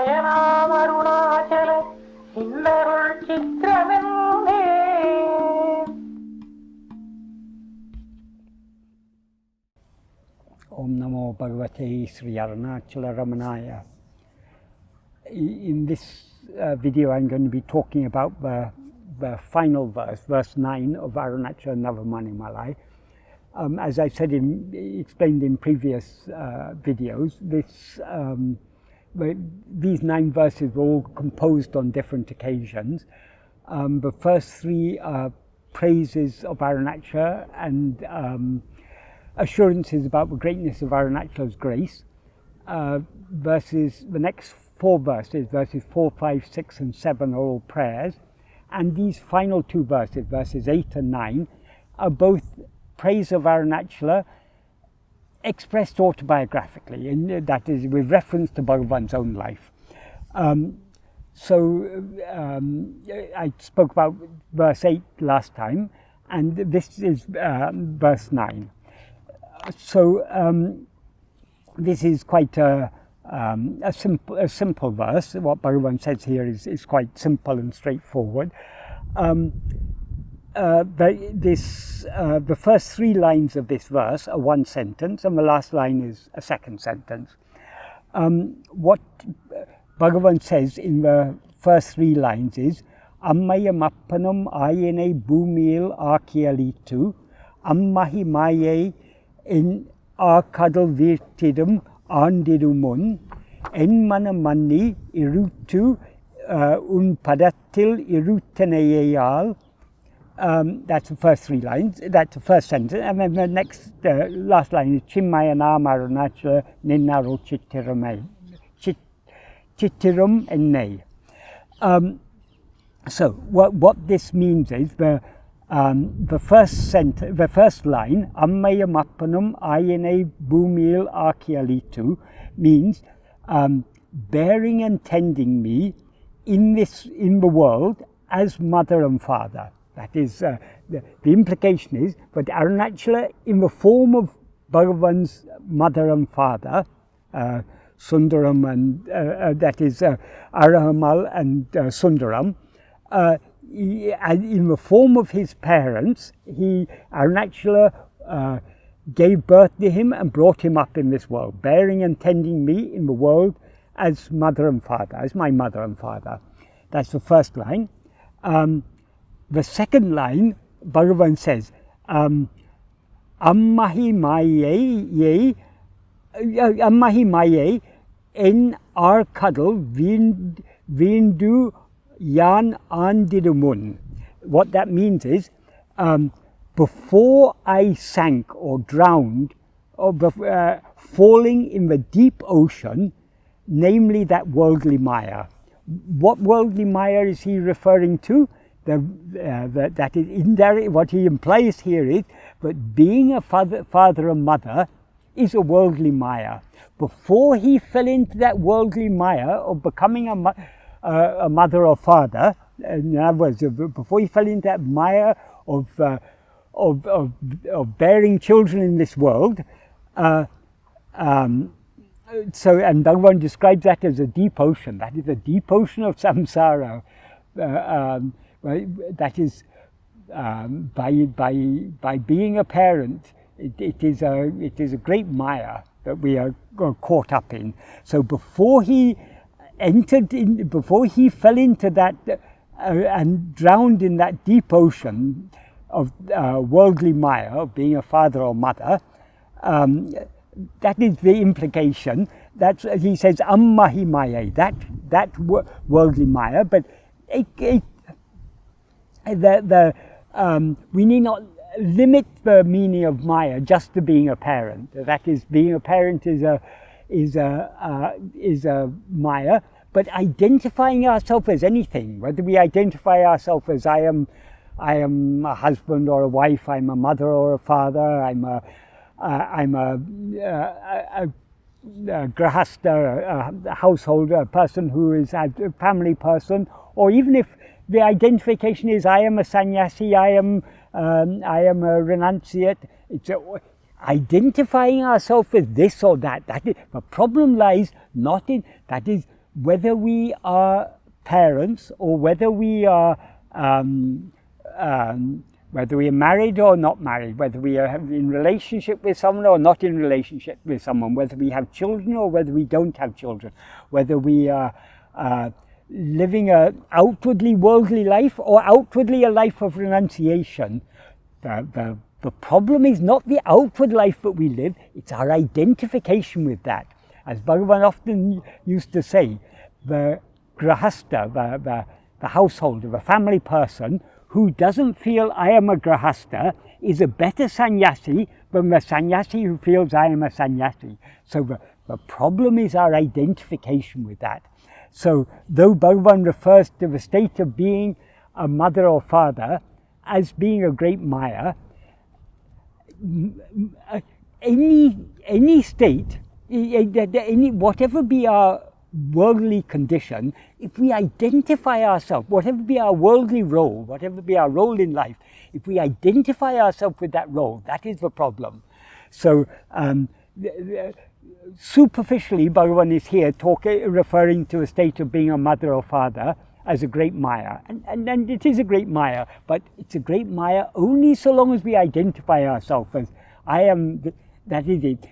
நாம அருணாச்சல இன்னருள் சித்திரமென்னே. Om Namo Bhagavate Śrī Aruṇācala Ramanaya. In this video I'm going to be talking about the final verse, verse 9 of Arunachala Navamaṇimālai. As I said, explained in previous videos, these 9 verses were all composed on different occasions. The first 3 are praises of Arunachala and assurances about the greatness of Arunachala's grace. The next 4 verses, verses 4, 5, 6 and 7 are all prayers. And these final 2 verses, verses 8 and 9, are both praise of Arunachala expressed autobiographically, and that is with reference to Bhagavan's own life. I spoke about verse 8 last time, and this is verse 9. So this is quite a simple verse. What Bhagavan says here is quite simple and straightforward. The first 3 lines of this verse are 1 sentence, and the last line is a 2nd sentence. What Bhagavan says in the first 3 lines is ammai-y-um bhūmiyil ākki ammai-y māyaiye ṇāṛkaḍal viṛttiṇum ṇāṛndiḍumuṉ ṇeṇmaṉa yiṛuttuṉ padatti liruttiṉaiyāl. That's the first 3 lines, that's the first sentence, and then the next, last line is ciṉmaya ṇāmaru ниṇṉaruṭ citrameṉṉē. So what this means is the first line, ammai-y-um bhūmiyil lākkiyaḷit, means bearing and tending me in the world as mother and father. That is, the implication is that Arunachala, in the form of Bhagavan's mother and father, Sundaram and that is Arahamal and Sundaram, in the form of his parents, Arunachala gave birth to him and brought him up in this world, bearing and tending me in the world as mother and father, as my mother and father. That's the first line. The second line, Bhagavan says, ammai-y ṇāṛkaḍal vīṛnduyā ṇāṛndiḍumuṉ. What that means is, before I sank or drowned, or falling in the deep ocean, namely that worldly Maya. What worldly Maya is he referring to? That is indirect. What he implies here is that being a father and mother is a worldly Maya. Before he fell into that worldly Maya of becoming a mother or father, in other words, before he fell into that Maya of bearing children in this world, and Bhagavan describes that as a deep ocean. That is a deep ocean of samsara. That is, by being a parent, it is a great Maya that we are caught up in. So before he fell into that and drowned in that deep ocean of worldly Maya, of being a father or mother, that is the implication. That's, he says, ammai-y, that worldly Maya, but we need not limit the meaning of Maya just to being a parent. That is, being a parent is a Maya, but identifying ourselves as anything, whether we identify ourselves as I am a husband or a wife, I'm a mother or a father, I'm a grahasta, a householder, a person who is a family person, or even if the identification is I am a sannyasi, I am a renunciate. It's identifying ourselves as this or that. The problem lies not in that. Is whether we are parents or whether we are married or not married, whether we are in relationship with someone or not in relationship with someone, whether we have children or whether we don't have children, whether we are living an outwardly worldly life or outwardly a life of renunciation. The problem is not the outward life that we live, it's our identification with that. As Bhagavan often used to say, the grahasta, the householder, the family person who doesn't feel I am a grahasta is a better sannyasi than the sannyasi who feels I am a sannyasi. So the problem is our identification with that. So though Bhagavan refers to the state of being a mother or father as being a great maya, any state, whatever be our worldly condition, if we identify ourselves, whatever be our worldly role, whatever be our role in life, if we identify ourselves with that role, that is the problem. So superficially, Bhagavan is here referring to a state of being a mother or father as a great maya, and it is a great maya, but it's a great maya only so long as we identify ourselves as I am. That is it.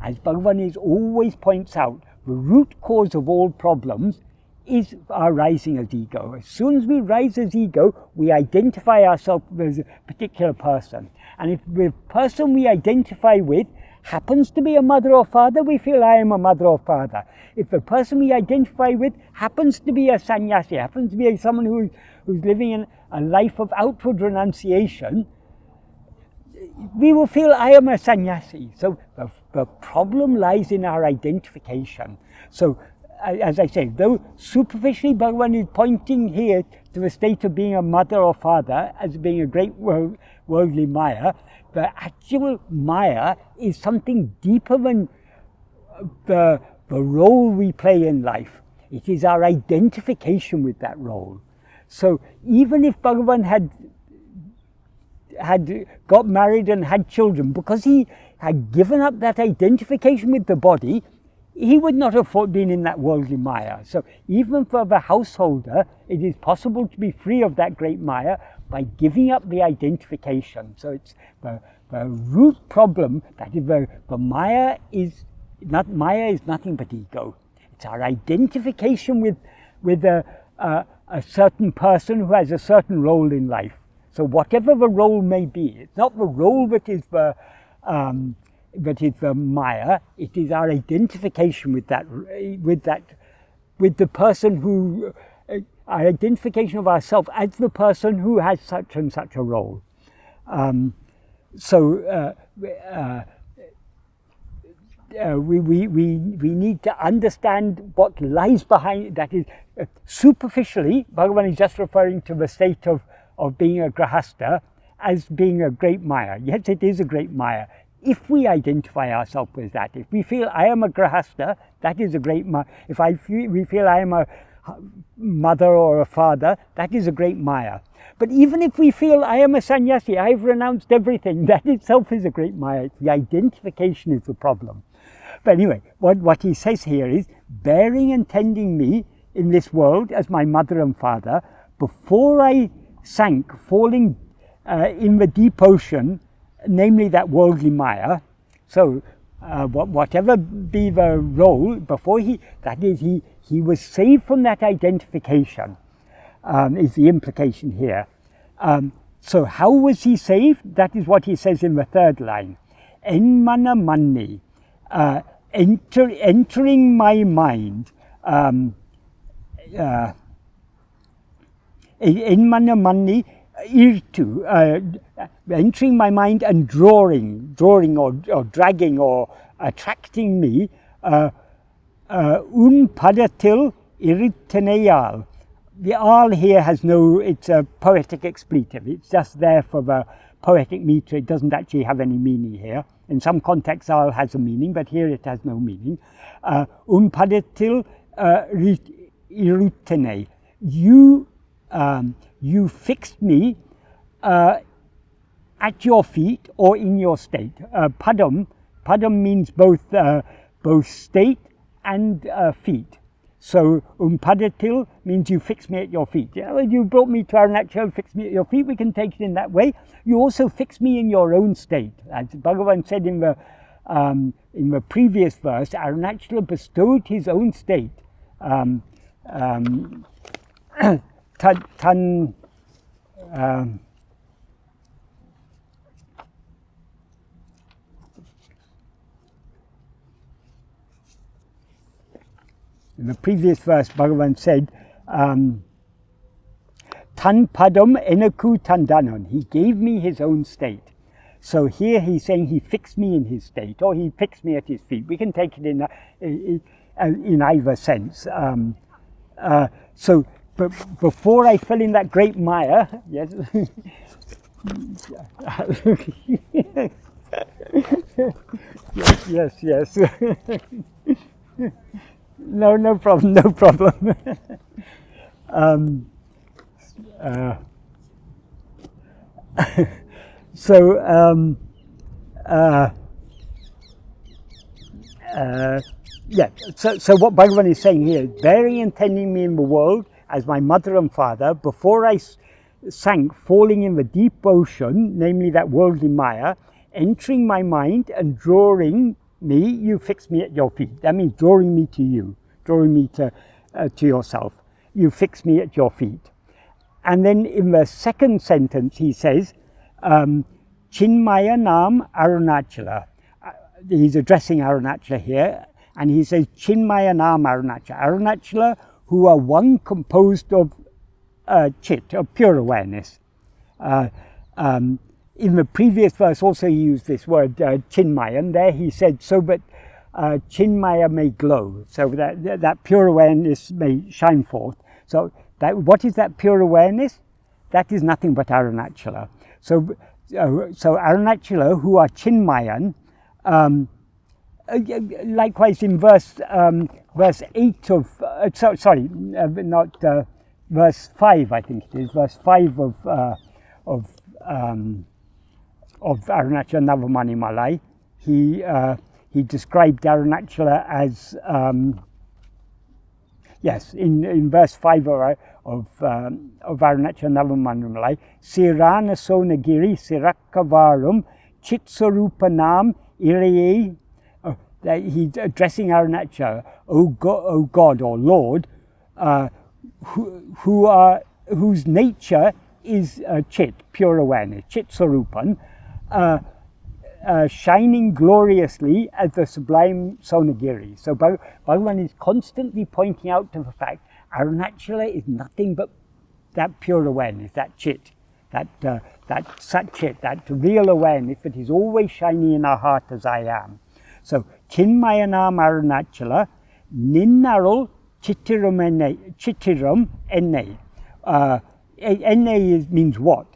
As Bhagavan always points out, the root cause of all problems is our rising as ego. As soon as we rise as ego, we identify ourselves as a particular person. And if the person we identify with happens to be a mother or father, we feel I am a mother or father. If the person we identify with happens to be a sannyasi, happens to be someone who's living in a life of outward renunciation, we will feel I am a sannyasi. So the problem lies in our identification. So as I say, though superficially Bhagavan is pointing here to the state of being a mother or father as being a great worldly maya, the actual maya is something deeper than the role we play in life. It is our identification with that role. So even if Bhagavan had got married and had children, because he had given up that identification with the body, he would not have been in that worldly maya. So even for the householder, it is possible to be free of that great maya by giving up the identification. So it's the root problem, that is the maya is nothing but ego. It's our identification with a certain person who has a certain role in life. So whatever the role may be, it's not the role that is the maya. It is our identification with the person who, our identification of ourselves as the person who has such and such a role. We need to understand what lies behind. That is, superficially, Bhagavan is just referring to the state of being a grahasta as being a great maya. Yes, it is a great maya. If we identify ourselves with that, if we feel I am a grahasta, that is a great maya. If we feel I am a mother or a father, that is a great maya. But even if we feel I am a sannyasi, I've renounced everything, that itself is a great maya. The identification is the problem. But anyway, what he says here is, bearing and tending me in this world as my mother and father, before I sank, falling in the deep ocean, namely that worldly maya. So whatever be the role, before he was saved from that identification, is the implication here. So how was he saved? That is what he says in the third line. ṇeṇmaṇa maṉṉi, entering my mind. ṇeṇmaṇa maṉṉi, yiṛuttuṉ, entering my mind and drawing or dragging or attracting me. Padatti yiṛuttiṉaiyāl. The al here has it's a poetic expletive. It's just there for the poetic meter. It doesn't actually have any meaning here. In some contexts al has a meaning, but here it has no meaning. Padatti yiṛuttiṉai. You fixed me at your feet or in your state. Padam means both state and feet. So padatti means you fix me at your feet. You brought me to Arunachala, fix me at your feet. We can take it in that way. You also fix me in your own state. As Bhagavan said in the previous verse, Arunachala bestowed his own state. In the previous verse, Bhagavan said, Tan padam enaku tandanon. He gave me his own state. So here he's saying he fixed me in his state, or he fixed me at his feet. We can take it in either sense. So before I fell in that great mire, yes, yes. No problem. So what Bhagavan is saying here, bearing and tending me in the world as my mother and father, before I sank, falling in the deep ocean, namely that worldly maya, entering my mind and drawing me, you fix me at your feet. That means drawing me to you, drawing me to yourself. You fix me at your feet. And then in the second sentence he says, ciṉmaya nam Arunachala. He's addressing Arunachala here, and he says, ciṉmaya nam Arunachala. Arunachala, who are one composed of chit, of pure awareness. In the previous verse also he used this word ciṉmaya, and there he said, so that ciṉmaya may glow, so that pure awareness may shine forth. So what is that pure awareness? That is nothing but Arunachala. So Arunachala, who are ciṉmayan, likewise in verse 8 of, verse 5, I think it is, verse 5 of Arunachala Navamaṇimālai, he described Arunachala as, in verse 5 of Arunachala Navamaṇimālai, Sirana sonagiri sirakkavarum chitsarupanam iraye. He's addressing Arunachala, O God or Lord, whose nature is chit, pure awareness, chit sarupan, shining gloriously as the sublime sonagiri. So Bhagavan is constantly pointing out to the fact Arunachala is nothing but that pure awareness, that chit, that sat chit, that real awareness that is always shining in our heart as I am. So ciṉmaya nam Arunachala, niṇṉaruṭ chittiram eṇai. eṇai means what?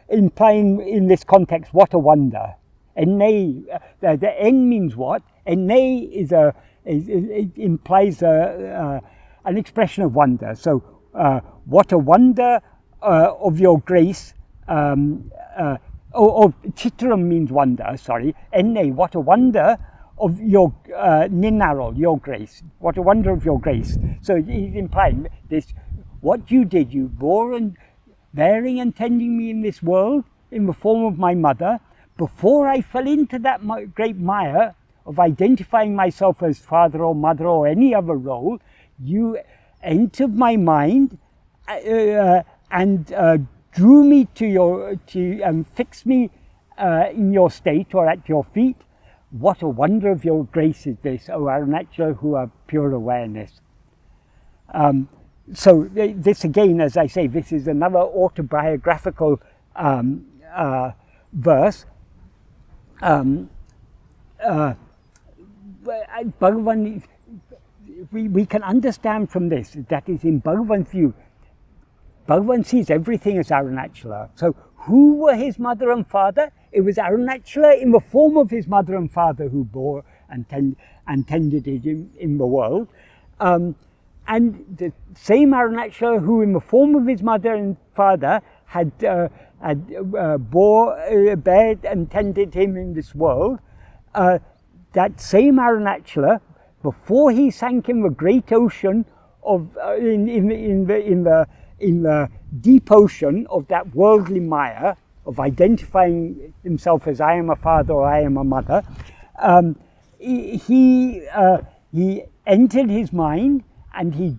Implying in this context, what a wonder. eṇai, the en means what? eṇai implies an expression of wonder. So, what a wonder of your grace. Citrameṉṉē means wonder. Sorry, eṇai, what a wonder of your niṇṉaruṭ, your grace. What a wonder of your grace. So he's implying this. What you did, you bore and bearing and tending me in this world in the form of my mother, before I fell into that great mire of identifying myself as father or mother or any other role, you entered my mind and drew me to fix me in your state or at your feet. What a wonder of your grace is this, O Arunachala, who are pure awareness. So this again, as I say, this is another autobiographical verse. Bhagavan, we can understand from this, that is in Bhagavan's view, Bhagavan sees everything as Arunachala. So who were his mother and father? It was Arunachala in the form of his mother and father who bore and tended it in the world. And the same Arunachala who in the form of his mother and father had bared and tended him in this world, that same Arunachala before he sank in the great ocean of in the deep ocean of that worldly maya of identifying himself as I am a father or I am a mother, he entered his mind, and he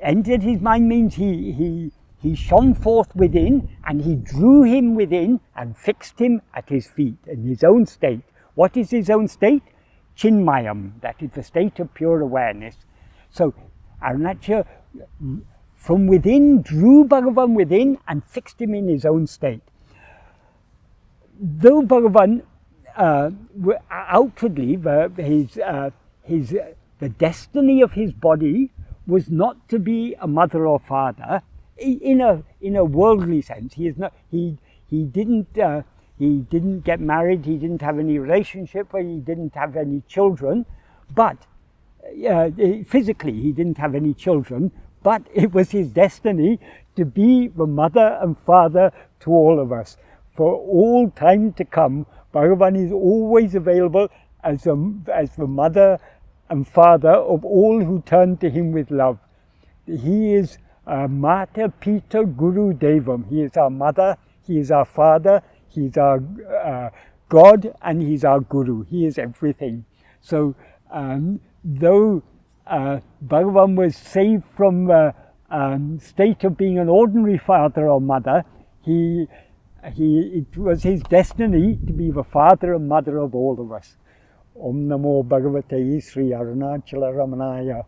entered his mind means he shone forth within, and he drew him within and fixed him at his feet in his own state. What is his own state? Ciṉmaya, that is the state of pure awareness. So Arunachala from within drew Bhagavan within and fixed him in his own state. Though Bhagavan outwardly the destiny of his body was not to be a mother or father in a worldly sense. He didn't get married, he didn't have any relationship, or he didn't have any children, but physically he didn't have any children, but it was his destiny to be the mother and father to all of us. For all time to come, Bhagavan is always available as the mother and father of all who turn to him with love. He is Mata Pita Guru Devam. He is our mother, he is our father, he is our God, and he is our Guru. He is everything. So though Bhagavan was saved from the state of being an ordinary father or mother, it was his destiny to be the father and mother of all of us. Om Namo Bhagavate Śrī Aruṇācala Ramanaaya.